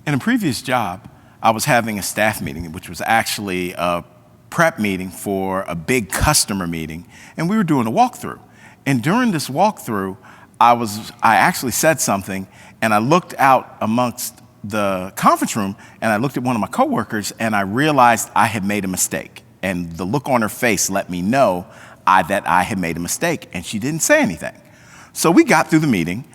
In a previous job, I was having a staff meeting, which was actually a prep meeting for a big customer meeting, and we were doing a walkthrough. And during this walkthrough, I actually said something, and I looked out amongst the conference room, and I looked at one of my coworkers, and I realized I had made a mistake. And the look on her face let me know that I had made a mistake, and she didn't say anything. So we got through the meeting.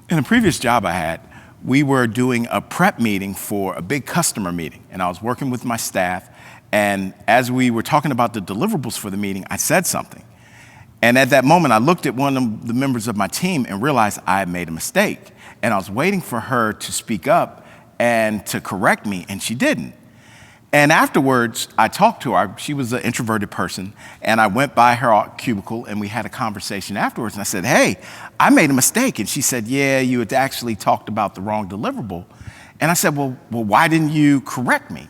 In a previous job I had, we were doing a prep meeting for a big customer meeting, and I was working with my staff, and as we were talking about the deliverables for the meeting, I said something. And at that moment, I looked at one of the members of my team and realized I had made a mistake. And I was waiting for her to speak up and to correct me, and she didn't. And afterwards, I talked to her. She was an introverted person, and I went by her cubicle, and we had a conversation afterwards. And I said, "Hey, I made a mistake." And she said, "Yeah, you had actually talked about the wrong deliverable." And I said, well, why didn't you correct me?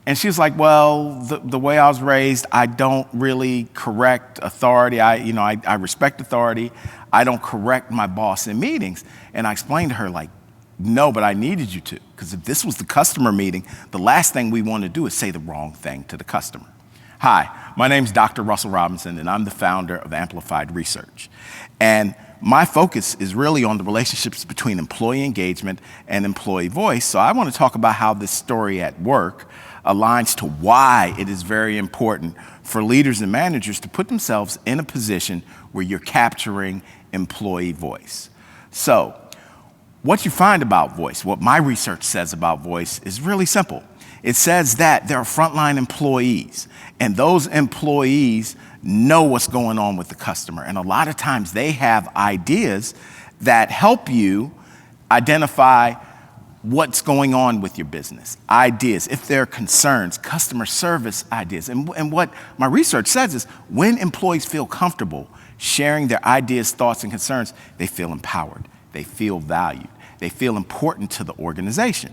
And she was like, "Well, the way I was raised, I don't really correct authority. I respect authority. I don't correct my boss in meetings." And I explained to her, like, "No, but I needed you to, because if this was the customer meeting, the last thing we want to do is say the wrong thing to the customer." Hi, my name's Dr. Russell Robinson, and I'm the founder of Amplified Research. And my focus is really on the relationships between employee engagement and employee voice. So I want to talk about how this story at work aligns to why it is very important for leaders and managers to put themselves in a position where you're capturing employee voice. So, what you find about voice, what my research says about voice, is really simple. It says that there are frontline employees, and those employees know what's going on with the customer. And a lot of times they have ideas that help you identify what's going on with your business, ideas, if there are concerns, customer service ideas. And what my research says is when employees feel comfortable sharing their ideas, thoughts, and concerns, they feel empowered, they feel valued, they feel important to the organization.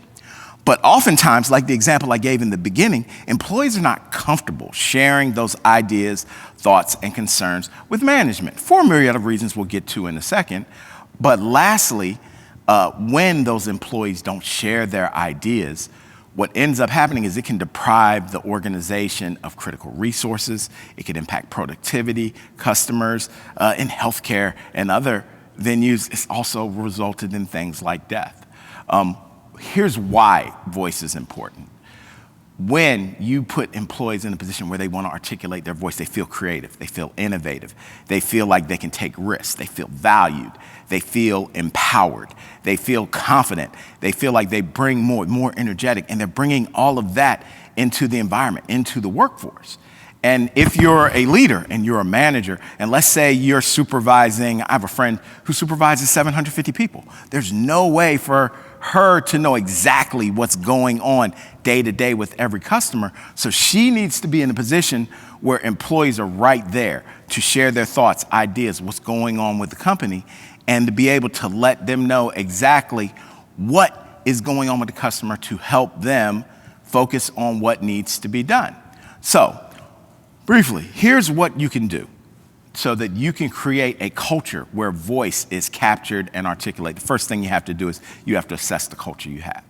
But oftentimes, like the example I gave in the beginning, employees are not comfortable sharing those ideas, thoughts, and concerns with management for a myriad of reasons we'll get to in a second. But lastly, when those employees don't share their ideas, what ends up happening is it can deprive the organization of critical resources. It can impact productivity, customers, in healthcare and other venues. It's also resulted in things like death. Here's why voice is important. When you put employees in a position where they want to articulate their voice, they feel creative, they feel innovative, they feel like they can take risks, they feel valued, they feel empowered, they feel confident, they feel like they bring more energetic, and they're bringing all of that into the environment, into the workforce. And if you're a leader and you're a manager, and let's say you're supervising, I have a friend who supervises 750 people. There's no way for her to know exactly what's going on day to day with every customer. So she needs to be in a position where employees are right there to share their thoughts, ideas, what's going on with the company, and to be able to let them know exactly what is going on with the customer to help them focus on what needs to be done. So, briefly, here's what you can do so that you can create a culture where voice is captured and articulated. The first thing you have to do is you have to assess the culture you have.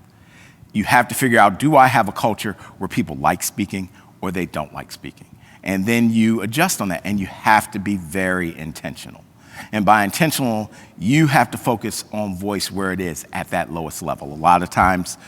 You have to figure out, do I have a culture where people like speaking or they don't like speaking? And then you adjust on that, and you have to be very intentional. And by intentional, you have to focus on voice where it is at that lowest level. A lot of times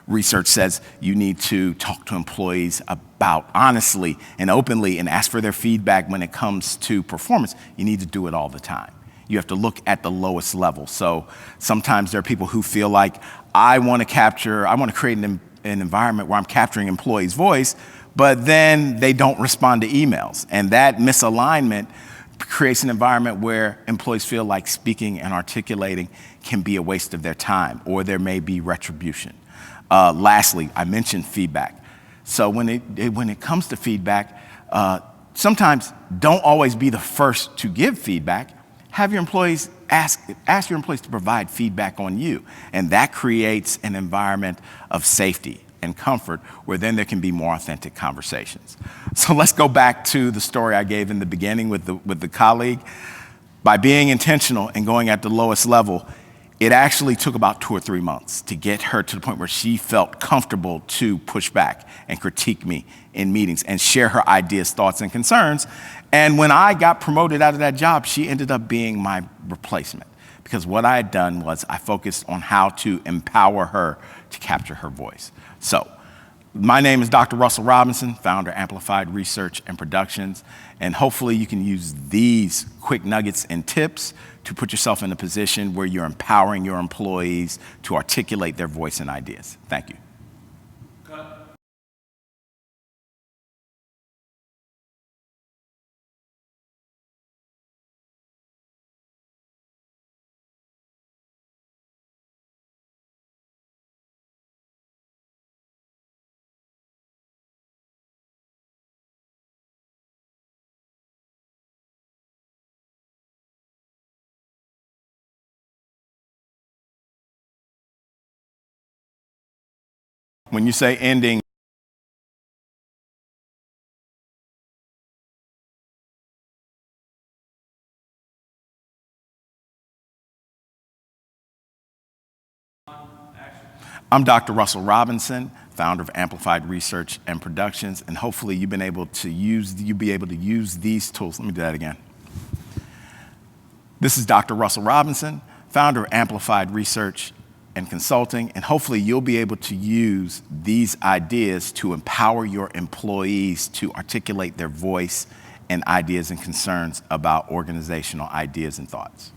research says you need to talk to employees about honestly and openly and ask for their feedback when it comes to performance. You need to do it all the time. You have to look at the lowest level. So sometimes there are people who feel like I want to create an environment where I'm capturing employees' voice, but then they don't respond to emails. And that misalignment creates an environment where employees feel like speaking and articulating can be a waste of their time, or there may be retribution. Lastly, I mentioned feedback. So when it comes to feedback, sometimes don't always be the first to give feedback. Have your employees ask your employees to provide feedback on you, and that creates an environment of safety and comfort where then there can be more authentic conversations. So let's go back to the story I gave in the beginning with the colleague. By being intentional and going at the lowest level, it actually took about 2 or 3 months to get her to the point where she felt comfortable to push back and critique me in meetings and share her ideas, thoughts, and concerns. And when I got promoted out of that job, she ended up being my replacement, because what I had done was I focused on how to empower her to capture her voice. So my name is Dr. Russell Robinson, founder of Amplified Research and Productions, and hopefully you can use these quick nuggets and tips to put yourself in a position where you're empowering your employees to articulate their voice and ideas. Thank you. When you say ending, I'm Dr. Russell Robinson, founder of Amplified Research and Productions, and hopefully you'll be able to use these tools. Let me do that again. This is Dr. Russell Robinson, founder of Amplified Research and Consulting, and hopefully you'll be able to use these ideas to empower your employees to articulate their voice and ideas and concerns about organizational ideas and thoughts.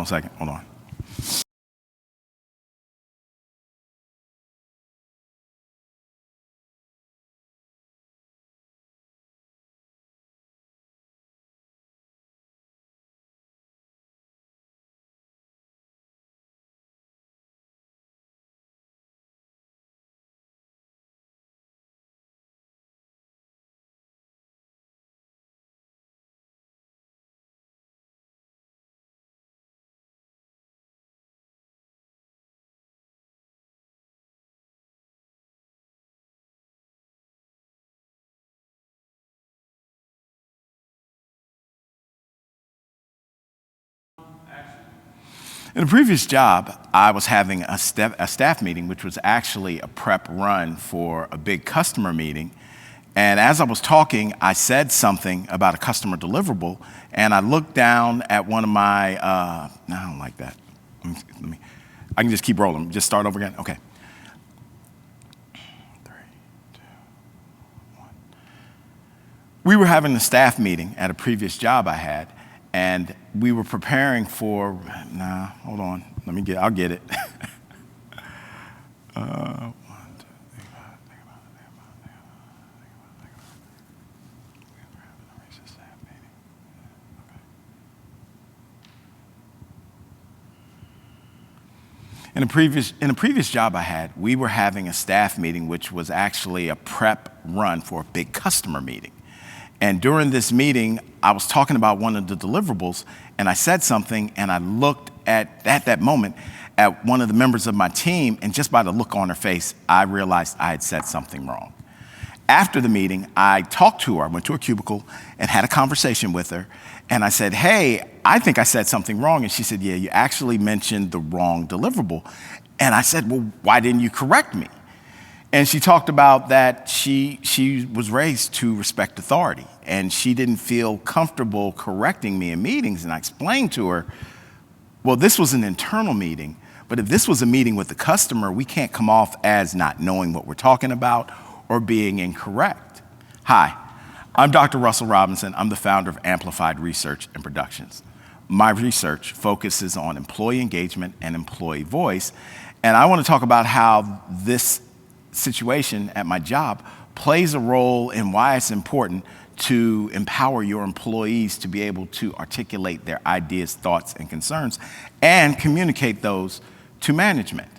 1 second, hold on. In a previous job, I was having a staff meeting, which was actually a prep run for a big customer meeting. And as I was talking, I said something about a customer deliverable, and I looked down at one of my, no, I don't like that. I can just keep rolling. Just start over again? Okay. 3, 2, 1. We were having a staff meeting at a previous job I had, and we were preparing for, hold on, I'll get it. 1, 2, 3, 5, think about it. In a previous job I had, we were having a staff meeting, which was actually a prep run for a big customer meeting. And during this meeting, I was talking about one of the deliverables, and I said something, and I looked at that moment at one of the members of my team, and just by the look on her face, I realized I had said something wrong. After the meeting, I talked to her. I went to her cubicle and had a conversation with her, and I said, hey, I think I said something wrong. And she said, yeah, you actually mentioned the wrong deliverable. And I said, well, why didn't you correct me? And she talked about that she was raised to respect authority, and she didn't feel comfortable correcting me in meetings. And I explained to her, well, this was an internal meeting, but if this was a meeting with the customer, we can't come off as not knowing what we're talking about or being incorrect. Hi, I'm Dr. Russell Robinson. I'm the founder of Amplified Research and Productions. My research focuses on employee engagement and employee voice, and I want to talk about how this situation at my job plays a role in why it's important to empower your employees to be able to articulate their ideas, thoughts, and concerns and communicate those to management.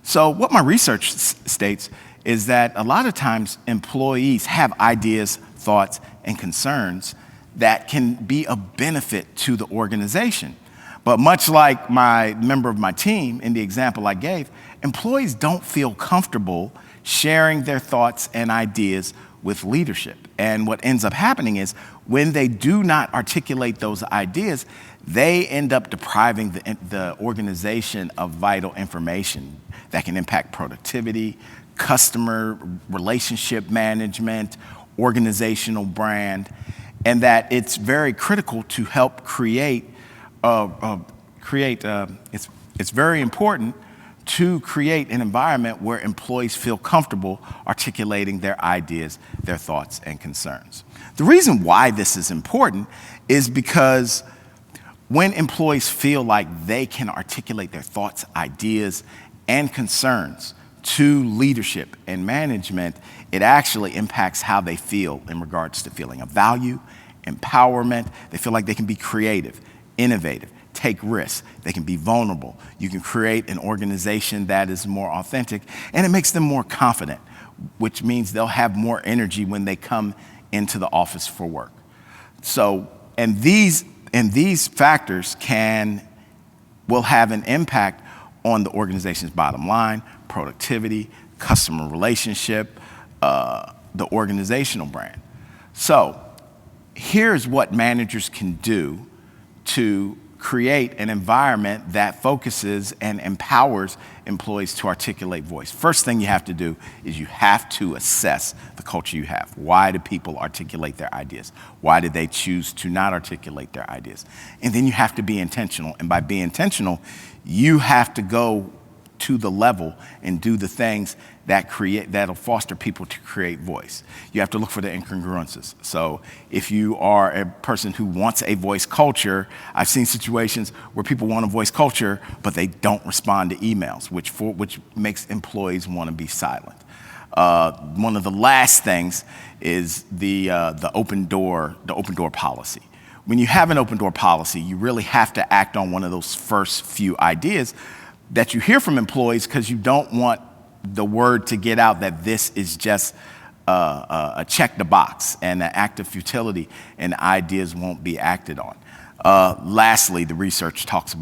So what my research states is that a lot of times employees have ideas, thoughts, and concerns that can be a benefit to the organization. But much like my member of my team in the example I gave, employees don't feel comfortable sharing their thoughts and ideas with leadership. And what ends up happening is when they do not articulate those ideas, they end up depriving the organization of vital information that can impact productivity, customer relationship management, organizational brand, and that it's very critical to help it's very important to create an environment where employees feel comfortable articulating their ideas, their thoughts, and concerns. The reason why this is important is because when employees feel like they can articulate their thoughts, ideas, and concerns to leadership and management, it actually impacts how they feel in regards to feeling of value, empowerment. They feel like they can be creative, innovative, take risks. They can be vulnerable. You can create an organization that is more authentic, and it makes them more confident, which means they'll have more energy when they come into the office for work. So, and these factors will have an impact on the organization's bottom line, productivity, customer relationship, the organizational brand. So, here's what managers can do to create an environment that focuses and empowers employees to articulate voice. First thing you have to do is you have to assess the culture you have. Why do people articulate their ideas? Why did they choose to not articulate their ideas? And then you have to be intentional. And by being intentional, you have to go to the level and do the things that'll foster people to create voice. You have to look for the incongruences. So if you are a person who wants a voice culture, I've seen situations where people want a voice culture, but they don't respond to emails, which makes employees want to be silent. One of the last things is the open door policy. When you have an open door policy, you really have to act on one of those first few ideas that you hear from employees, because you don't want the word to get out that this is just a check the box and an act of futility, and ideas won't be acted on. Lastly, my research talks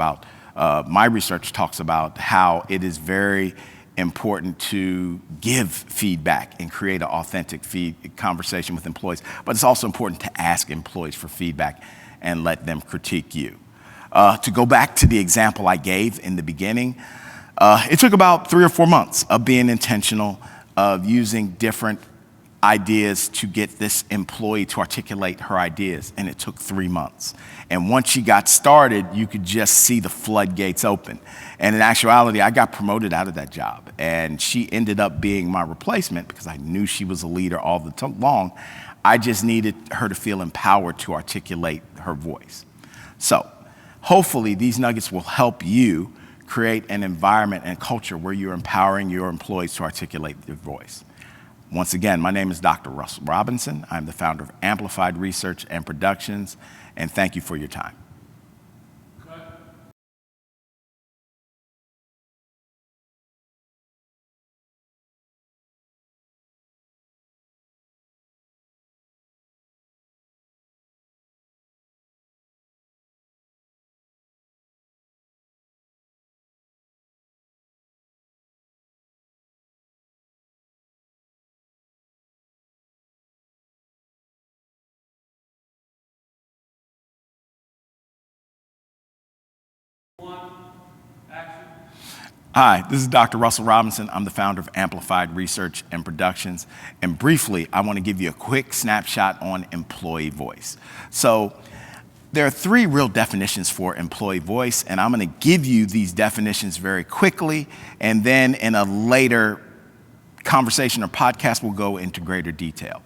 about how it is very important to give feedback and create an authentic conversation with employees, but it's also important to ask employees for feedback and let them critique you. To go back to the example I gave in the beginning, it took about 3 or 4 months of being intentional, of using different ideas to get this employee to articulate her ideas, and it took 3 months. And once she got started, you could just see the floodgates open. And in actuality, I got promoted out of that job, and she ended up being my replacement because I knew she was a leader all long. I just needed her to feel empowered to articulate her voice. So hopefully these nuggets will help you create an environment and culture where you're empowering your employees to articulate their voice. Once again, my name is Dr. Russell Robinson. I'm the founder of Amplified Research and Productions, and thank you for your time. Hi, this is Dr. Russell Robinson. I'm the founder of Amplified Research and Productions. And briefly, I want to give you a quick snapshot on employee voice. So there are 3 real definitions for employee voice, and I'm going to give you these definitions very quickly, and then in a later conversation or podcast, we'll go into greater detail.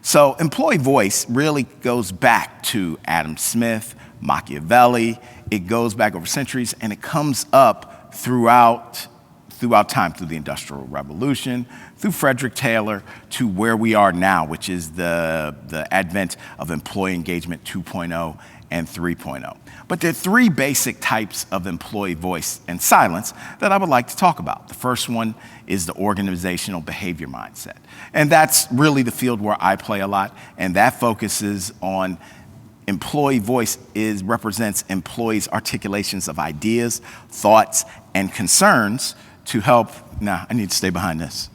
So employee voice really goes back to Adam Smith, Machiavelli. It goes back over centuries, and it comes up throughout time, through the Industrial Revolution, through Frederick Taylor, to where we are now, which is the advent of employee engagement 2.0 and 3.0. But there are 3 basic types of employee voice and silence that I would like to talk about. The first one is the organizational behavior mindset. And that's really the field where I play a lot, and that focuses on employee voice represents employees' articulations of ideas, thoughts, and concerns to help. Now, I need to stay behind this.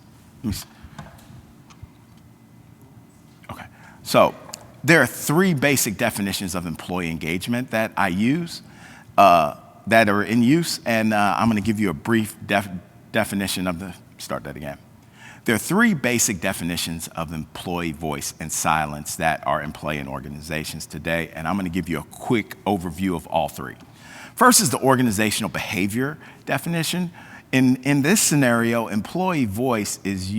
Okay. So there are 3 basic definitions of employee engagement that I use, that are in use, and I'm going to give you a brief definition of start that again. There are 3 basic definitions of employee voice and silence that are in play in organizations today, and I'm going to give you a quick overview of all 3. First is the organizational behavior definition. In this scenario, employee voice is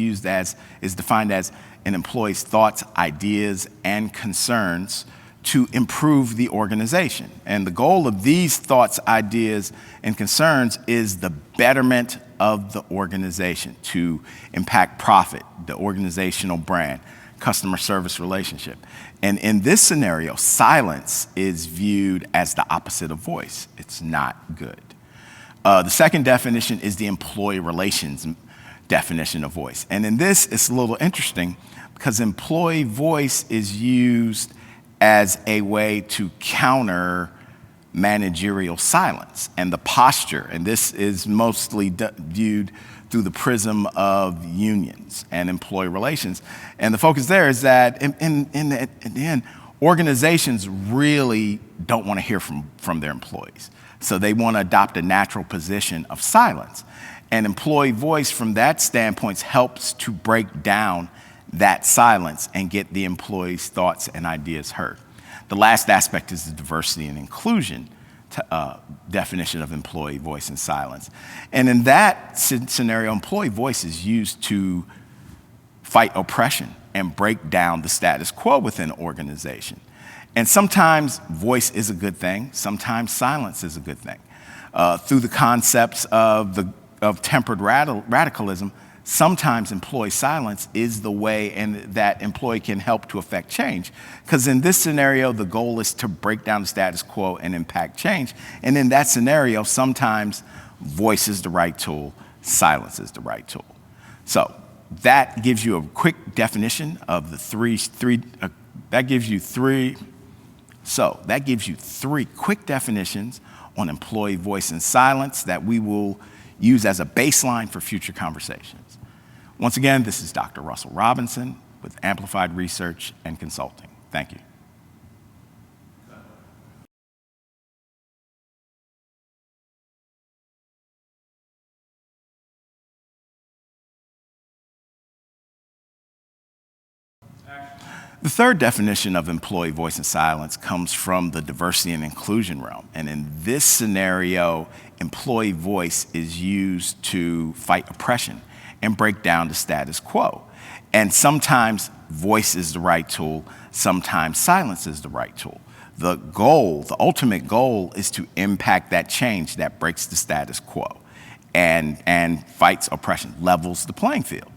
defined as an employee's thoughts, ideas, and concerns to improve the organization. And the goal of these thoughts, ideas, and concerns is the betterment of the organization, to impact profit, the organizational brand, customer service relationship. And in this scenario, silence is viewed as the opposite of voice. It's not good. The second definition is the employee relations definition of voice. And in this, it's a little interesting because employee voice is used as a way to counter managerial silence and the posture. And this is mostly viewed through the prism of unions and employee relations. And the focus there is that in the end, organizations really don't want to hear from their employees. So they want to adopt a natural position of silence. And employee voice from that standpoint helps to break down that silence and get the employees' thoughts and ideas heard. The last aspect is the diversity and inclusion definition of employee voice and silence. And in that scenario, employee voice is used to fight oppression and break down the status quo within an organization. And sometimes voice is a good thing, sometimes silence is a good thing. Through the concepts of tempered radicalism, sometimes employee silence is the way and that employee can help to affect change. Because in this scenario, the goal is to break down the status quo and impact change. And in that scenario, sometimes voice is the right tool, silence is the right tool. So that gives you a quick definition of the that gives you three quick definitions on employee voice and silence that we will use as a baseline for future conversations. Once again, this is Dr. Russell Robinson with Amplified Research and Consulting. Thank you. The third definition of employee voice and silence comes from the diversity and inclusion realm. And in this scenario, employee voice is used to fight oppression and break down the status quo. And sometimes voice is the right tool, sometimes silence is the right tool. The ultimate goal is to impact that change that breaks the status quo and fights oppression, levels the playing field.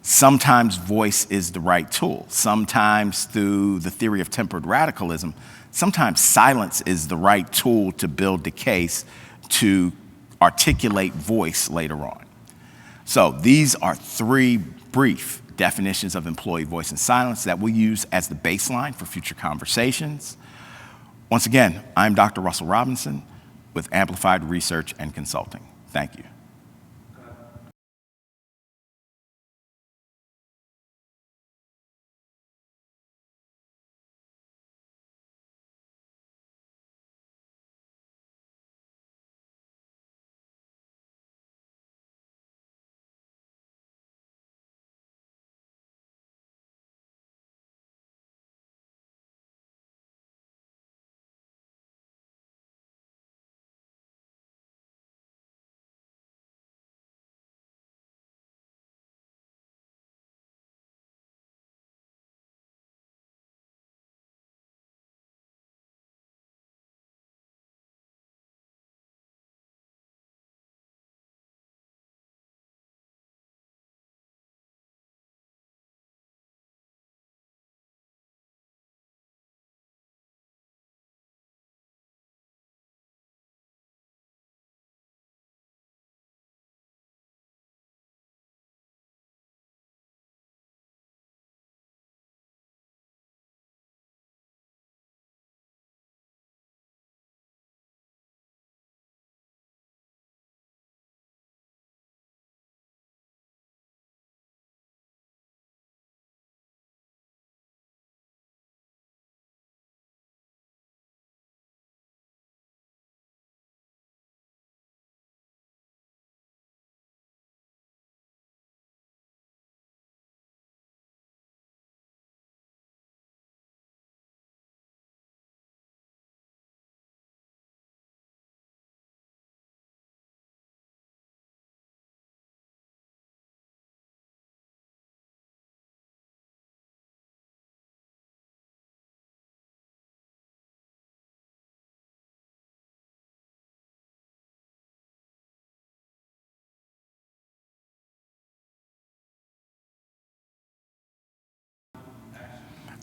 Sometimes voice is the right tool. Sometimes through the theory of tempered radicalism, sometimes silence is the right tool to build the case to articulate voice later on. So these are three brief definitions of employee voice and silence that we'll use as the baseline for future conversations. Once again, I'm Dr. Russell Robinson with Amplified Research and Consulting. Thank you.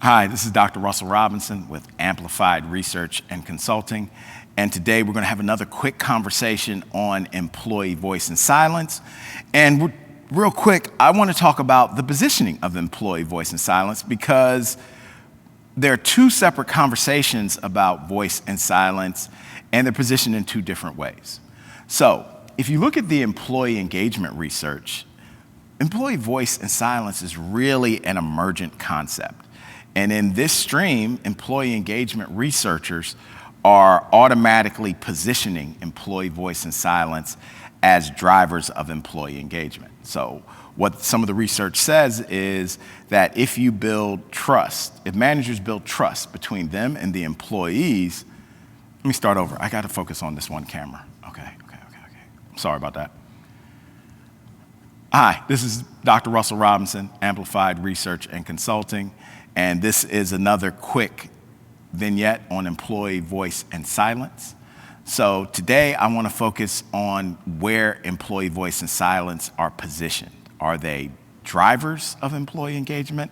Hi, this is Dr. Russell Robinson with Amplified Research and Consulting. And today we're going to have another quick conversation on employee voice and silence. And real quick, I want to talk about the positioning of employee voice and silence because there are two separate conversations about voice and silence, and they're positioned in two different ways. So if you look at the employee engagement research, employee voice and silence is really an emergent concept. And in this stream, employee engagement researchers are automatically positioning employee voice and silence as drivers of employee engagement. So what some of the research says is that if you build trust, if managers build trust between them and the employees, Let me start over. I got to focus on this one camera. Okay. Sorry about that. Hi, this is Dr. Russell Robinson, Amplified Research and Consulting, and this is another quick vignette on employee voice and silence. So today I want to focus on where employee voice and silence are positioned. Are they drivers of employee engagement,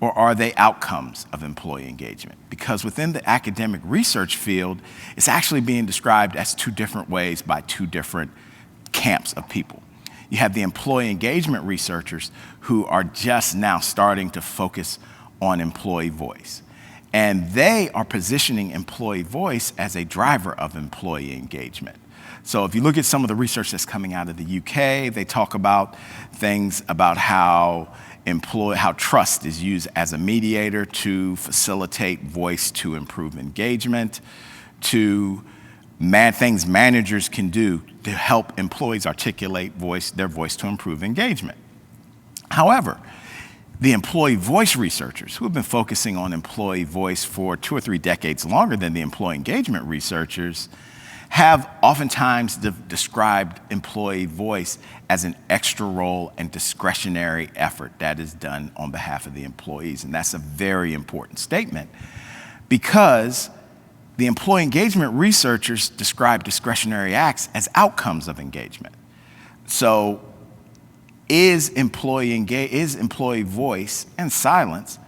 or are they outcomes of employee engagement? Because within the academic research field, it's actually being described as two different ways by two different camps of people. You have the employee engagement researchers who are just now starting to focus on employee voice. And they are positioning employee voice as a driver of employee engagement. So if you look at some of the research that's coming out of the UK, they talk about things about how trust is used as a mediator to facilitate voice to improve engagement, to things managers can do to help employees articulate their voice to improve engagement. However, the employee voice researchers who have been focusing on employee voice for 2 or 3 decades longer than the employee engagement researchers have oftentimes described employee voice as an extra role and discretionary effort that is done on behalf of the employees. And that's a very important statement because the employee engagement researchers describe discretionary acts as outcomes of engagement. So is employee voice and silence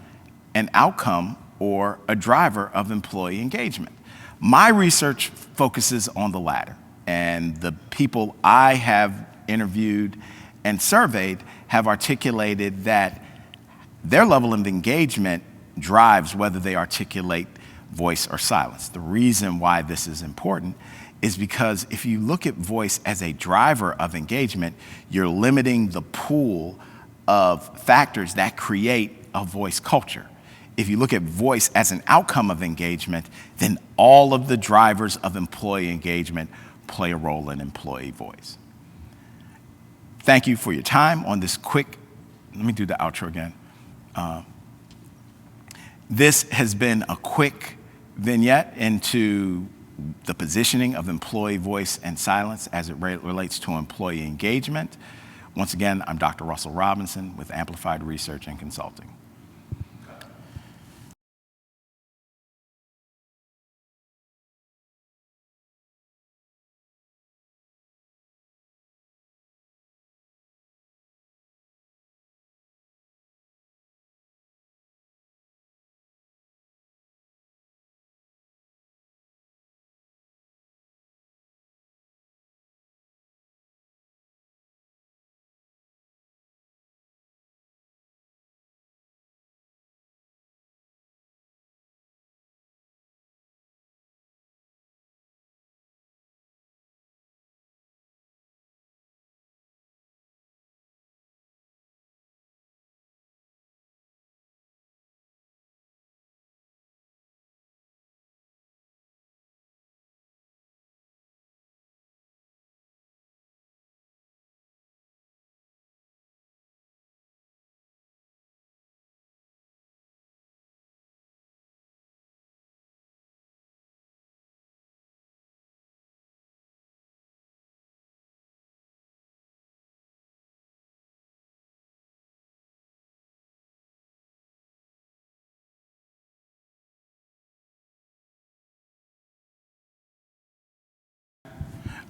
an outcome or a driver of employee engagement? My research focuses on the latter, and the people I have interviewed and surveyed have articulated that their level of engagement drives whether they articulate voice or silence. The reason why this is important is because if you look at voice as a driver of engagement, you're limiting the pool of factors that create a voice culture. If you look at voice as an outcome of engagement, then all of the drivers of employee engagement play a role in employee voice. Thank you for your time on this quick, let me do the outro again. This has been a quick vignette into the positioning of employee voice and silence as it relates to employee engagement. Once again, I'm Dr. Russell Robinson with Amplified Research and Consulting.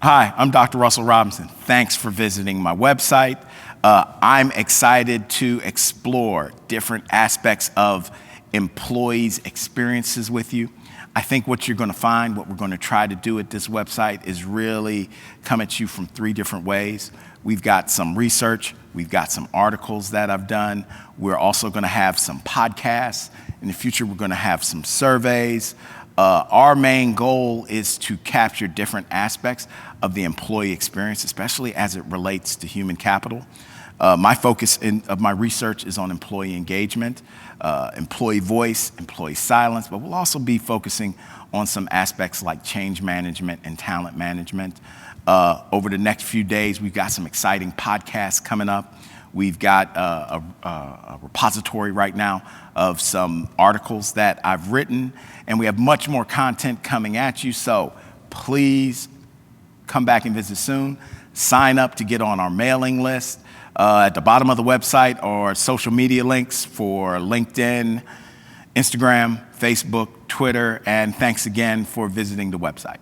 Hi, I'm Dr. Russell Robinson. Thanks for visiting my website. I'm excited to explore different aspects of employees' experiences with you. I think what you're going to find, what we're going to try to do at this website is really come at you from 3 different ways. We've got some research, we've got some articles that I've done. We're also going to have some podcasts. In the future, we're going to have some surveys. Our main goal is to capture different aspects of the employee experience, especially as it relates to human capital. My focus of my research is on employee engagement, employee voice, employee silence, but we'll also be focusing on some aspects like change management and talent management. Over the next few days, we've got some exciting podcasts coming up. We've got a repository right now of some articles that I've written, and we have much more content coming at you. So please come back and visit soon. Sign up to get on our mailing list. At the bottom of the website are social media links for LinkedIn, Instagram, Facebook, Twitter, and thanks again for visiting the website.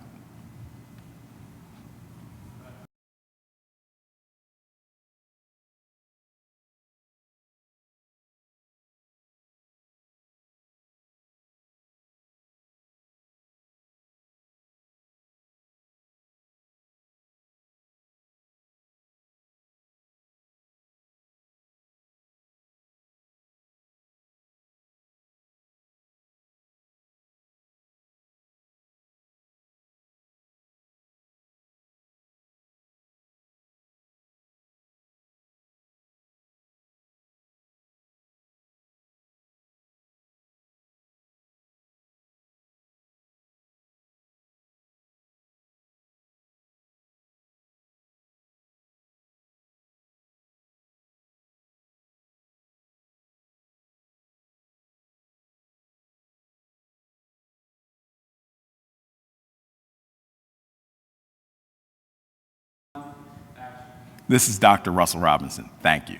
This is Dr. Russell Robinson. Thank you.